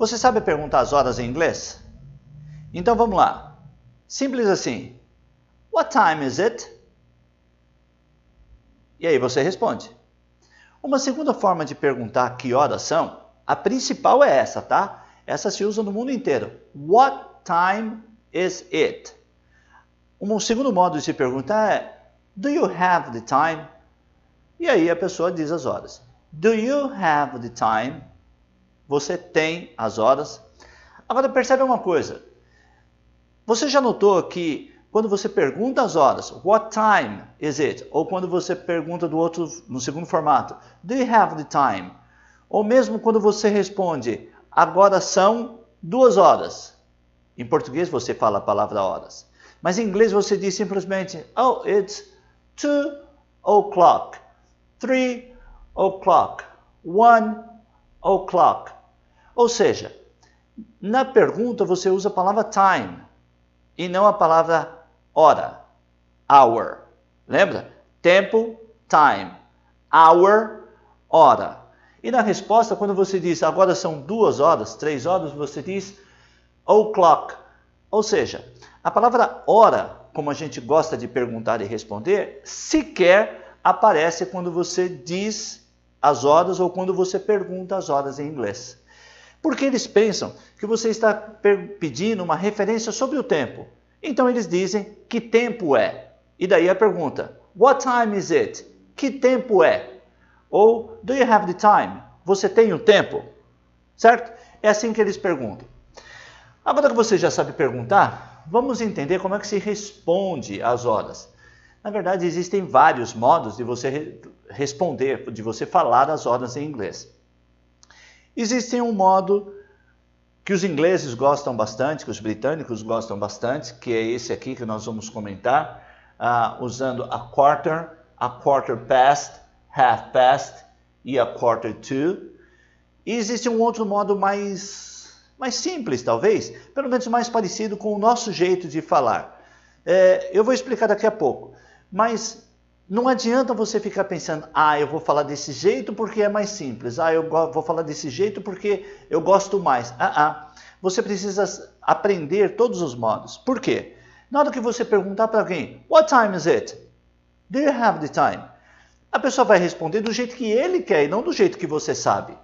Você sabe perguntar as horas em inglês? Então vamos lá. Simples assim. What time is it? E aí você responde. Uma segunda forma de perguntar que horas são, a principal é essa, tá? Essa se usa no mundo inteiro. What time is it? Um segundo modo de se perguntar é Do you have the time? E aí a pessoa diz as horas. Do you have the time? Você tem as horas? Agora percebe uma coisa. Você já notou que quando você pergunta as horas, what time is it? Ou quando você pergunta do outro, no segundo formato, do you have the time? Ou mesmo quando você responde, agora são 2 horas. Em português você fala a palavra horas. Mas em inglês você diz simplesmente, oh, it's 2 o'clock, 3 o'clock, 1 o'clock. Ou seja, na pergunta você usa a palavra time e não a palavra hora, hour. Lembra? Tempo, time. Hour, hora. E na resposta, quando você diz agora são 2 horas, 3 horas, você diz o'clock. Ou seja, a palavra hora, como a gente gosta de perguntar e responder, sequer aparece quando você diz as horas ou quando você pergunta as horas em inglês. Porque eles pensam que você está pedindo uma referência sobre o tempo. Então eles dizem que tempo é. E daí a pergunta, what time is it? Que tempo é? Ou, do you have the time? Você tem o tempo? Certo? É assim que eles perguntam. Agora que você já sabe perguntar, vamos entender como é que se responde às horas. Na verdade, existem vários modos de você responder, de você falar as horas em inglês. Existe um modo que os ingleses gostam bastante, que os britânicos gostam bastante, que é esse aqui que nós vamos comentar, usando a quarter past, half past e a quarter to. E existe um outro modo mais simples, talvez, pelo menos mais parecido com o nosso jeito de falar. Eu vou explicar daqui a pouco, mas não adianta você ficar pensando, eu vou falar desse jeito porque é mais simples, eu vou falar desse jeito porque eu gosto mais. Você precisa aprender todos os modos. Por quê? Na hora que você perguntar para alguém, what time is it? Do you have the time? A pessoa vai responder do jeito que ele quer e não do jeito que você sabe.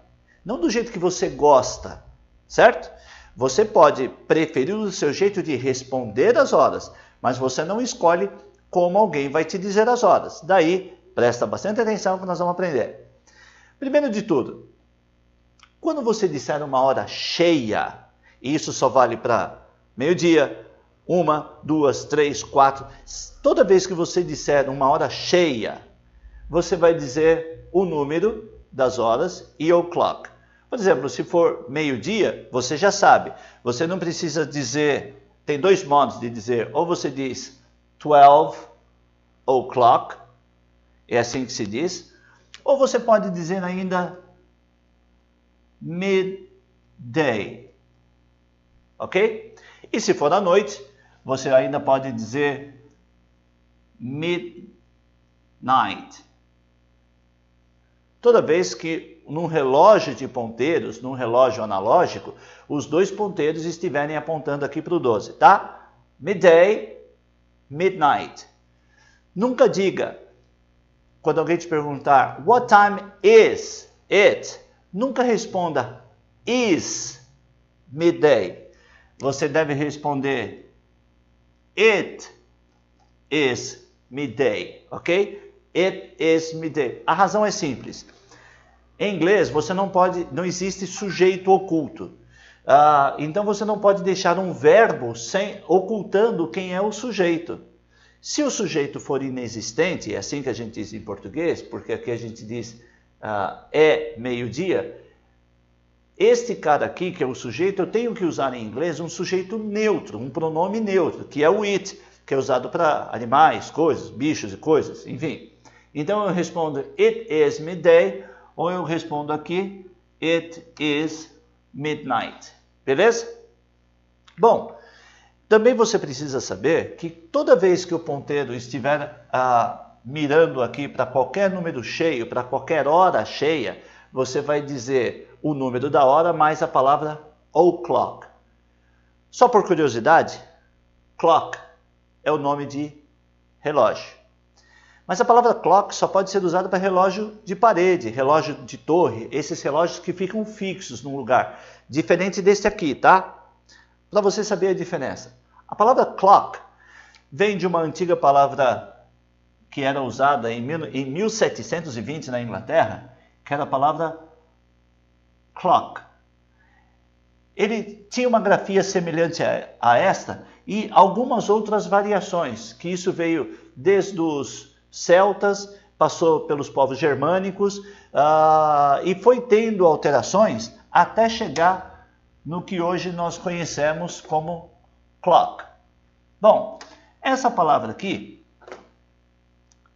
Não do jeito que você gosta, certo? Você pode preferir o seu jeito de responder as horas, mas você não escolhe como alguém vai te dizer as horas. Daí, presta bastante atenção que nós vamos aprender. Primeiro de tudo, quando você disser uma hora cheia, e isso só vale para meio-dia, 1, 2, 3, 4, toda vez que você disser uma hora cheia, você vai dizer o número das horas e o'clock. Por exemplo, se for meio-dia, você já sabe. Você não precisa dizer, tem 2 modos de dizer, ou você diz 12 o'clock, é assim que se diz, ou você pode dizer ainda midday, ok? E se for à noite, você ainda pode dizer midnight. Toda vez que num relógio de ponteiros, num relógio analógico, os 2 ponteiros estiverem apontando aqui para o 12, tá? Midday, midnight. Nunca diga, quando alguém te perguntar, what time is it? Nunca responda, is midday. Você deve responder, it is midday, ok? It is midday. A razão é simples. Em inglês, não existe sujeito oculto. Então você não pode deixar um verbo ocultando quem é o sujeito. Se o sujeito for inexistente, é assim que a gente diz em português, porque aqui a gente diz é meio-dia, este cara aqui, que é o sujeito, eu tenho que usar em inglês um sujeito neutro, um pronome neutro, que é o it, que é usado para animais, coisas, bichos e coisas, enfim. Então eu respondo it is midday, ou eu respondo aqui it is midnight. Beleza? Bom, também você precisa saber que toda vez que o ponteiro estiver mirando aqui para qualquer número cheio, para qualquer hora cheia, você vai dizer o número da hora mais a palavra o'clock. Só por curiosidade, clock é o nome de relógio. Mas a palavra clock só pode ser usada para relógio de parede, relógio de torre, esses relógios que ficam fixos num lugar, diferente desse aqui, tá? Para você saber a diferença. A palavra clock vem de uma antiga palavra que era usada em 1720 na Inglaterra, que era a palavra clock. Ele tinha uma grafia semelhante a esta e algumas outras variações, que isso veio desde os celtas, passou pelos povos germânicos e foi tendo alterações até chegar no que hoje nós conhecemos como clock. Bom, essa palavra aqui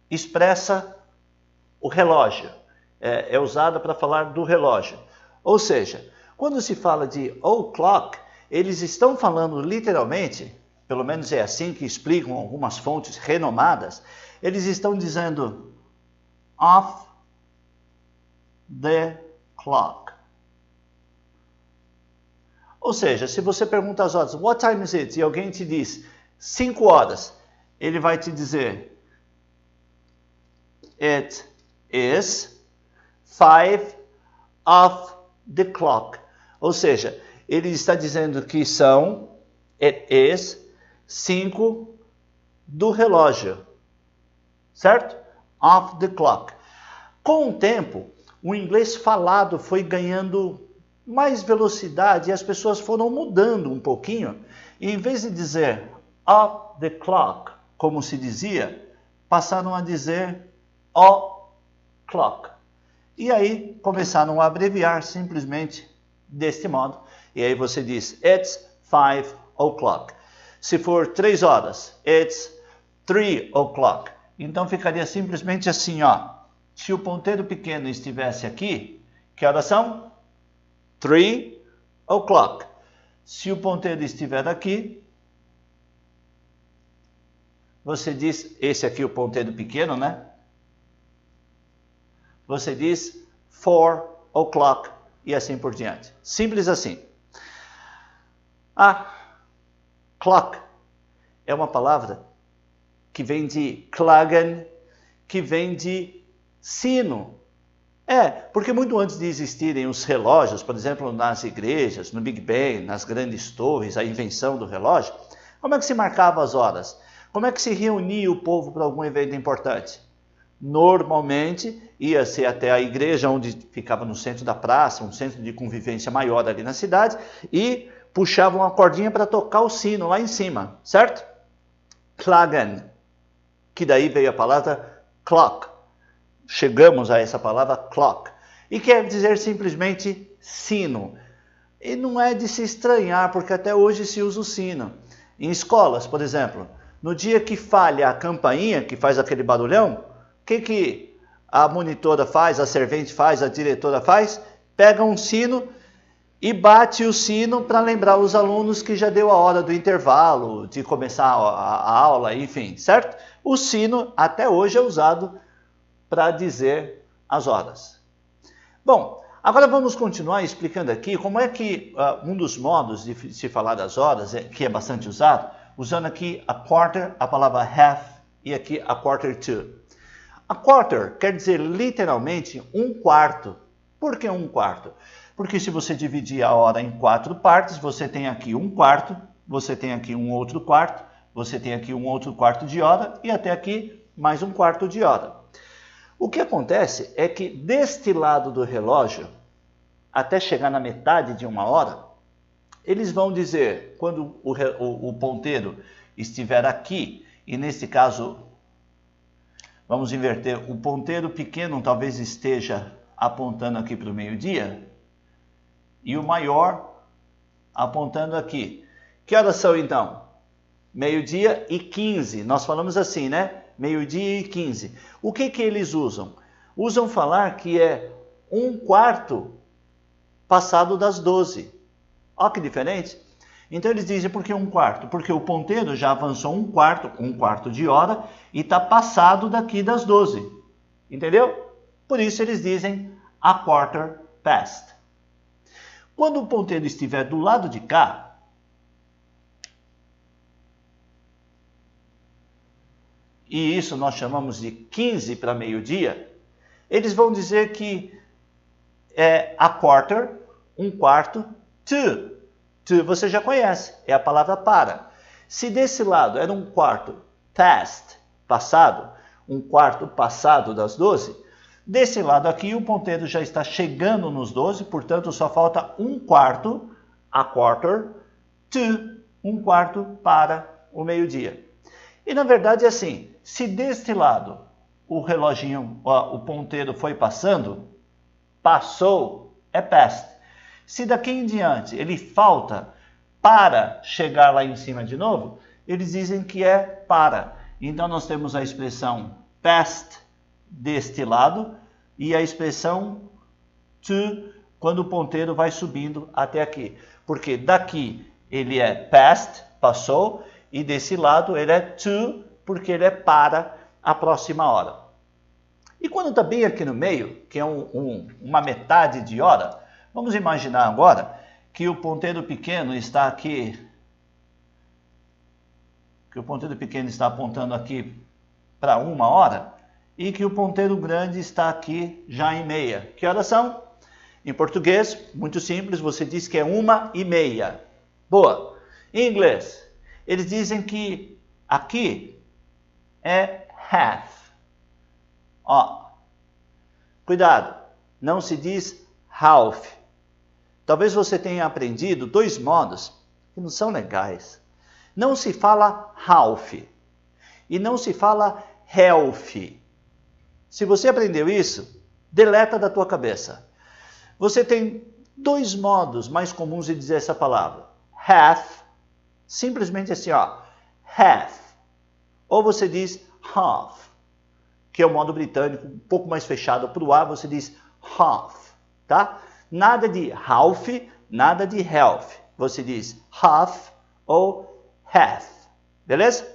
expressa o relógio, é usada para falar do relógio. Ou seja, quando se fala de o'clock, eles estão falando literalmente, pelo menos é assim que explicam algumas fontes renomadas, eles estão dizendo off the clock. Ou seja, se você pergunta às horas, what time is it? E alguém te diz 5 horas, ele vai te dizer it is 5 of the clock. Ou seja, ele está dizendo que são, it is, 5 do relógio. Certo? Of the clock. Com o tempo, o inglês falado foi ganhando mais velocidade e as pessoas foram mudando um pouquinho. E em vez de dizer of the clock, como se dizia, passaram a dizer o clock. E aí começaram a abreviar simplesmente deste modo. E aí você diz, it's 5 o'clock. Se for 3 horas, it's 3 o'clock. Então ficaria simplesmente assim, ó. Se o ponteiro pequeno estivesse aqui, que horas são? 3 o'clock. Se o ponteiro estiver aqui, você diz, esse aqui é o ponteiro pequeno, né? Você diz 4 o'clock e assim por diante. Simples assim. A clock é uma palavra que vem de klagen, que vem de sino. Porque muito antes de existirem os relógios, por exemplo, nas igrejas, no Big Ben, nas grandes torres, a invenção do relógio, como é que se marcava as horas? Como é que se reunia o povo para algum evento importante? Normalmente, ia-se até a igreja, onde ficava no centro da praça, um centro de convivência maior ali na cidade, e puxavam uma cordinha para tocar o sino lá em cima, certo? Klagen, que daí veio a palavra clock. Chegamos a essa palavra clock. E quer dizer simplesmente sino. E não é de se estranhar, porque até hoje se usa o sino. Em escolas, por exemplo, no dia que falha a campainha, que faz aquele barulhão, o que a monitora faz, a servente faz, a diretora faz? Pega um sino e bate o sino para lembrar os alunos que já deu a hora do intervalo, de começar a aula, enfim, certo? O sino até hoje é usado para dizer as horas. Bom, agora vamos continuar explicando aqui como é que um dos modos de se falar das horas, que é bastante usado, usando aqui a quarter, a palavra half, e aqui a quarter to. A quarter quer dizer literalmente um quarto. Por que um quarto? Porque se você dividir a hora em 4 partes, você tem aqui um quarto, você tem aqui um outro quarto, você tem aqui um outro quarto de hora e até aqui mais um quarto de hora. O que acontece é que deste lado do relógio, até chegar na metade de uma hora, eles vão dizer, quando o ponteiro estiver aqui, e nesse caso, vamos inverter, o ponteiro pequeno talvez esteja apontando aqui para o meio-dia, e o maior apontando aqui. Que horas são então? Meio-dia e 15. Nós falamos assim, né? Meio-dia e 15. O que eles usam? Usam falar que é um quarto passado das 12. Olha que diferente. Então eles dizem por que um quarto? Porque o ponteiro já avançou um quarto de hora e está passado daqui das 12. Entendeu? Por isso eles dizem a quarter past. Quando o ponteiro estiver do lado de cá, e isso nós chamamos de 15 para meio-dia, eles vão dizer que é a quarter, um quarto, to. To você já conhece, é a palavra para. Se desse lado era um quarto past, passado, um quarto passado das 12, desse lado aqui o ponteiro já está chegando nos 12, portanto só falta um quarto, a quarter, to, um quarto para o meio-dia. E na verdade é assim, se deste lado o reloginho, o ponteiro foi passando, passou, é past. Se daqui em diante ele falta para chegar lá em cima de novo, eles dizem que é para. Então nós temos a expressão past deste lado e a expressão to quando o ponteiro vai subindo até aqui. Porque daqui ele é past, passou, e desse lado ele é to, porque ele é para a próxima hora. E quando está bem aqui no meio, que é uma metade de hora, vamos imaginar agora que o ponteiro pequeno está aqui, que o ponteiro pequeno está apontando aqui para 1 hora e que o ponteiro grande está aqui já em meia. Que horas são? Em português, muito simples, você diz que é 1:30. Boa. Em inglês, eles dizem que aqui é half. Ó, cuidado, não se diz half. Talvez você tenha aprendido 2 modos que não são legais. Não se fala half e não se fala health. Se você aprendeu isso, deleta da tua cabeça. Você tem 2 modos mais comuns de dizer essa palavra. Half, simplesmente assim, ó, half. Ou você diz half, que é o modo britânico, um pouco mais fechado para o A, você diz half, tá? Nada de half, nada de health. Você diz half ou half, beleza?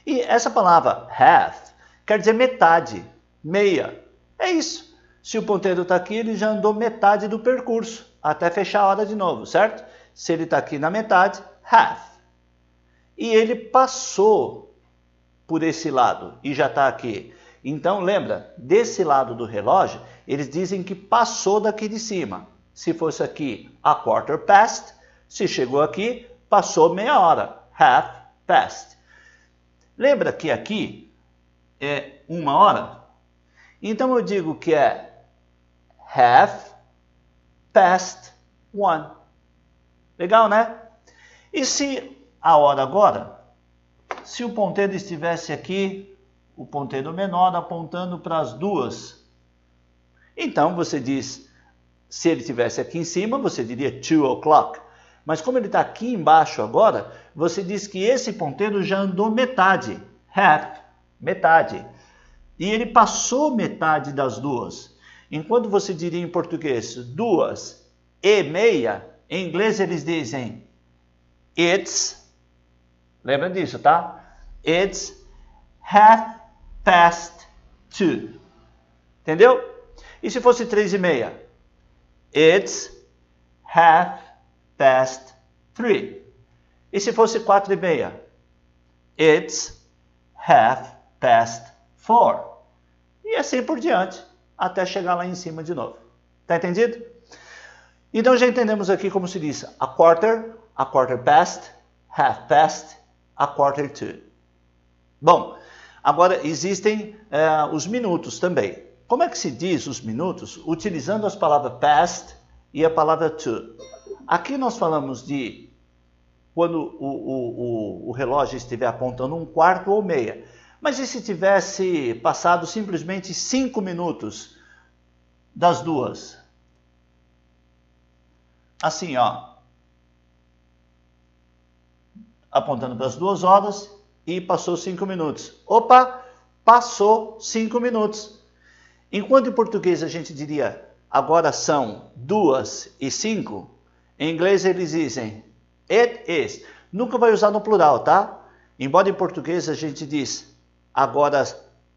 E essa palavra half quer dizer metade, meia. É isso. Se o ponteiro está aqui, ele já andou metade do percurso, até fechar a hora de novo, certo? Se ele está aqui na metade, half. E ele passou por esse lado e já está aqui. Então, lembra, desse lado do relógio, eles dizem que passou daqui de cima. Se fosse aqui, a quarter past. Se chegou aqui, passou meia hora, half past. Lembra que aqui é 1 hora? Então eu digo que é half past 1. Legal, né? E se a hora agora, se o ponteiro estivesse aqui, o ponteiro menor apontando para as 2. Então você diz, se ele estivesse aqui em cima, você diria 2 o'clock. Mas como ele está aqui embaixo agora, você diz que esse ponteiro já andou metade, half, metade. E ele passou metade das 2. Enquanto você diria em português 2:30, em inglês eles dizem it's, lembra disso, tá? It's half past 2. Entendeu? E se fosse 3:30? It's half past 3. E se fosse 4:30? It's half past 4. E assim por diante, até chegar lá em cima de novo. Tá entendido? Então já entendemos aqui como se diz a quarter past, half past, a quarter to. Bom, agora existem os minutos também. Como é que se diz os minutos? Utilizando as palavras past e a palavra to. Aqui nós falamos de quando o relógio estiver apontando 1/4 ou meia. Mas e se tivesse passado simplesmente 5 minutos das 2? Assim, ó. Apontando para as 2 horas e passou 5 minutos. Opa, passou 5 minutos. Enquanto em português a gente diria, agora são 2:05, em inglês eles dizem, it is. Nunca vai usar no plural, tá? Embora em português a gente diz, agora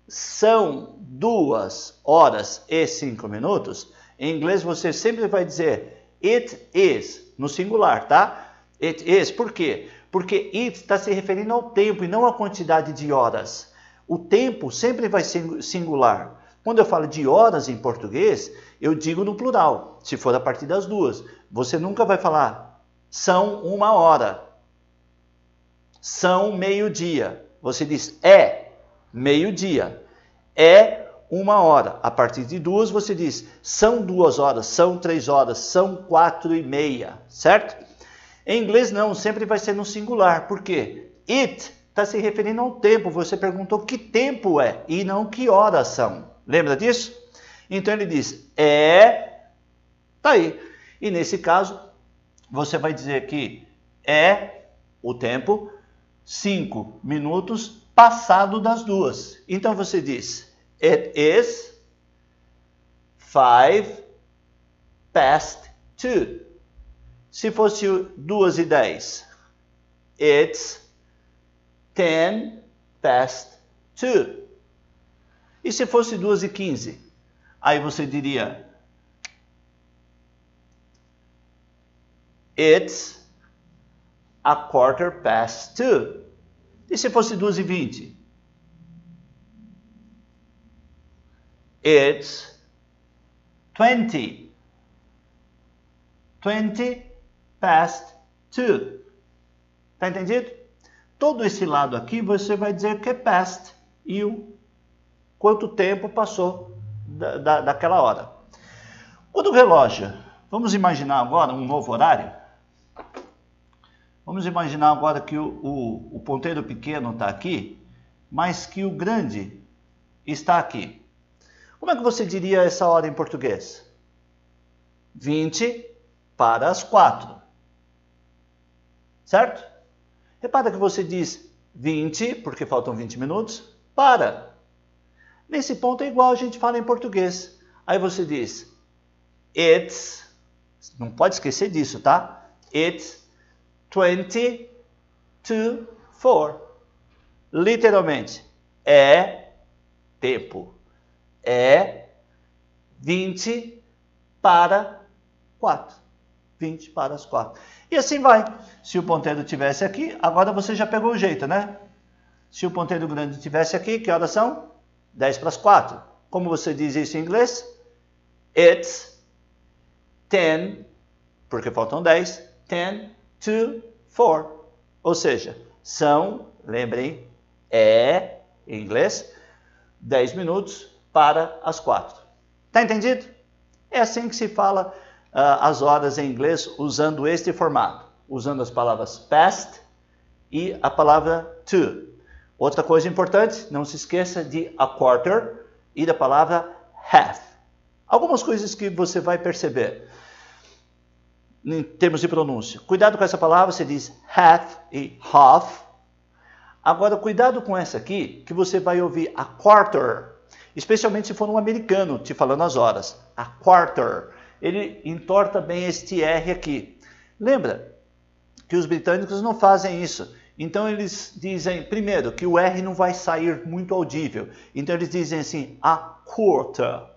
são 2 horas e 5 minutos, em inglês você sempre vai dizer, It is, no singular, tá? It is, por quê? Porque it está se referindo ao tempo e não à quantidade de horas. O tempo sempre vai ser singular. Quando eu falo de horas em português, eu digo no plural, se for a partir das duas. Você nunca vai falar, são 1h. São meio-dia. Você diz, é meio-dia. É 1h. A partir de duas, você diz, são 2h, são 3h, são 4h30, certo? Em inglês não, sempre vai ser no singular. Por quê? It está se referindo ao tempo. Você perguntou que tempo é e não que horas são. Lembra disso? Então ele diz, tá aí. E nesse caso, você vai dizer que é o tempo 5 minutos passado das duas. Então você diz, it is 5 past 2. Se fosse 2h10, it's 10 past 2. E se fosse 2h15, aí você diria, it's a quarter past 2. E se fosse 2h20, it's 20 past 2. Tá entendido? Todo esse lado aqui você vai dizer que é past e o quanto tempo passou daquela hora. Quando o relógio, vamos imaginar agora um novo horário. Vamos imaginar agora que o ponteiro pequeno está aqui, mas que o grande está aqui. Como é que você diria essa hora em português? 20 para as 4. Certo? Repara que você diz 20, porque faltam 20 minutos, para. Nesse ponto é igual a gente fala em português. Aí você diz, it's, não pode esquecer disso, tá? It's 20 to 4. Literalmente, é tempo. É 20 para 4. 20 para as 4. E assim vai. Se o ponteiro tivesse aqui, agora você já pegou o jeito, né? Se o ponteiro grande tivesse aqui, que horas são? 10 para as 4. Como você diz isso em inglês? It's 10, porque faltam 10, 10 to 4. Ou seja, são, lembrem, em inglês, 10 minutos para as 4. Tá entendido? É assim que se fala as horas em inglês usando este formato, usando as palavras past e a palavra to. Outra coisa importante, não se esqueça de a quarter e da palavra half. Algumas coisas que você vai perceber em termos de pronúncia. Cuidado com essa palavra, você diz half e half. Agora, cuidado com essa aqui, que você vai ouvir a quarter, especialmente se for um americano te falando as horas. A quarter. Ele entorta bem este R aqui. Lembra que os britânicos não fazem isso. Então eles dizem, primeiro, que o R não vai sair muito audível. Então eles dizem assim, a quarter,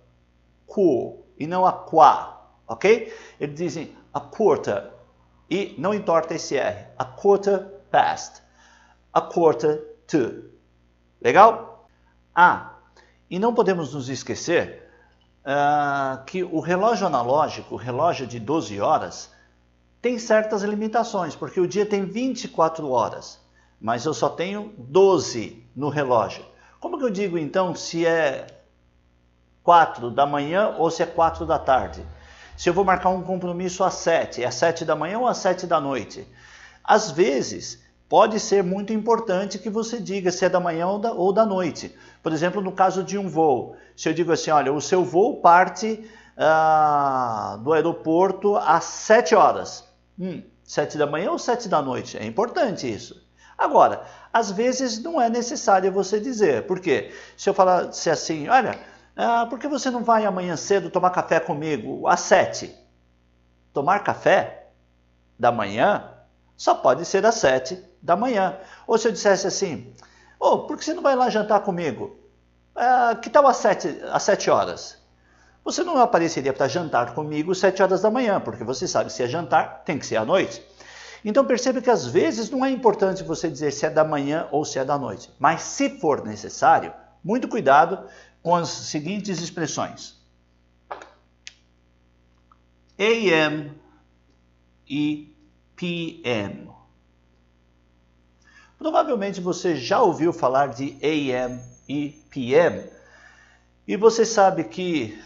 e não a qua, ok? Eles dizem a quarter, e não entorta esse R. A quarter past, a quarter to. Legal? E não podemos nos esquecer que o relógio analógico, o relógio de 12 horas, tem certas limitações, porque o dia tem 24 horas, mas eu só tenho 12 no relógio. Como que eu digo então se é 4 da manhã ou se é 4 da tarde? Se eu vou marcar um compromisso às 7, é às 7 da manhã ou às 7 da noite? Às vezes, pode ser muito importante que você diga se é da manhã ou da noite. Por exemplo, no caso de um voo, se eu digo assim, olha, o seu voo parte do aeroporto às 7 horas. 7 da manhã ou 7 da noite? É importante isso. Agora, às vezes não é necessário você dizer. Por quê? Se eu falasse assim, olha, por que você não vai amanhã cedo tomar café comigo às 7? Tomar café da manhã só pode ser às 7 da manhã. Ou se eu dissesse assim, por que você não vai lá jantar comigo? Que tal às 7 horas? Você não apareceria para jantar comigo às 7 horas da manhã, porque você sabe que se é jantar, tem que ser à noite. Então perceba que às vezes não é importante você dizer se é da manhã ou se é da noite. Mas se for necessário, muito cuidado com as seguintes expressões. AM e PM. Provavelmente você já ouviu falar de AM e PM. E você sabe que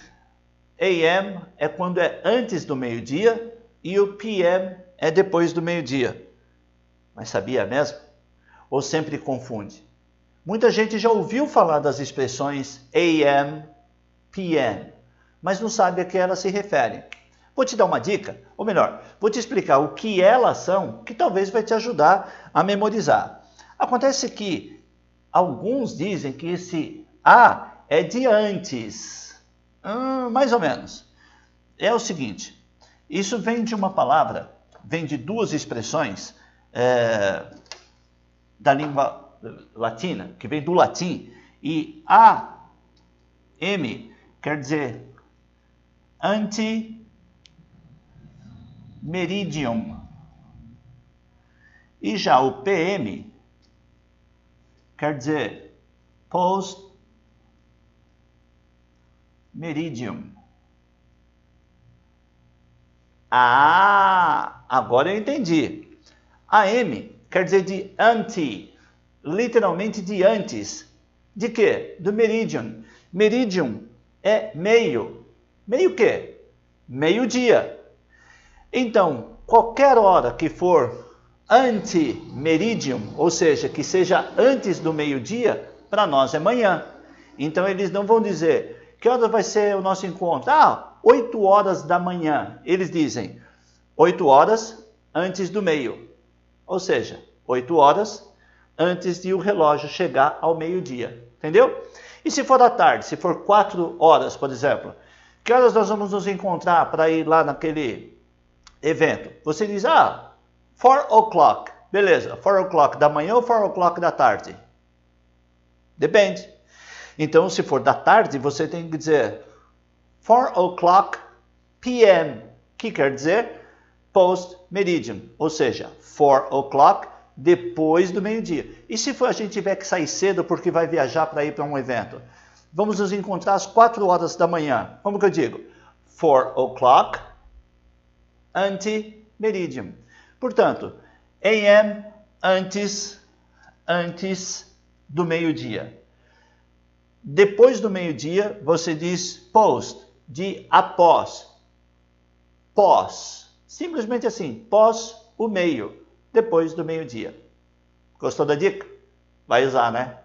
AM é quando é antes do meio-dia e o PM é depois do meio-dia. Mas sabia mesmo? Ou sempre confunde? Muita gente já ouviu falar das expressões AM, PM, mas não sabe a que elas se referem. Vou te dar uma dica, ou melhor, vou te explicar o que elas são, que talvez vai te ajudar a memorizar. Acontece que alguns dizem que esse A é de antes. Mais ou menos. É o seguinte, isso vem de uma palavra, vem de duas expressões da língua latina, que vem do latim, e AM quer dizer ante-meridium. E já o PM quer dizer post-meridium. Agora eu entendi. AM quer dizer de ante, literalmente de antes. De quê? Do meridium. Meridium é meio. Meio quê? Meio-dia. Então, qualquer hora que for ante-meridium, ou seja, que seja antes do meio-dia, para nós é manhã. Então, eles não vão dizer, que hora vai ser o nosso encontro? 8 horas da manhã. Eles dizem, 8 horas antes do meio. Ou seja, 8 horas antes de o relógio chegar ao meio-dia. Entendeu? E se for à tarde, se for 4 horas, por exemplo, que horas nós vamos nos encontrar para ir lá naquele evento? Você diz, 4 o'clock. Beleza, 4 o'clock da manhã ou 4 o'clock da tarde? Depende. Então, se for da tarde, você tem que dizer 4 o'clock p.m., que quer dizer post-meridian, ou seja, 4 o'clock depois do meio-dia. E se a gente tiver que sair cedo porque vai viajar para ir para um evento? Vamos nos encontrar às 4 horas da manhã. Como que eu digo? 4 o'clock ante-meridian. Portanto, AM antes do meio-dia. Depois do meio-dia, você diz post, de após. Pós. Simplesmente assim, pós o meio, depois do meio-dia. Gostou da dica? Vai usar, né?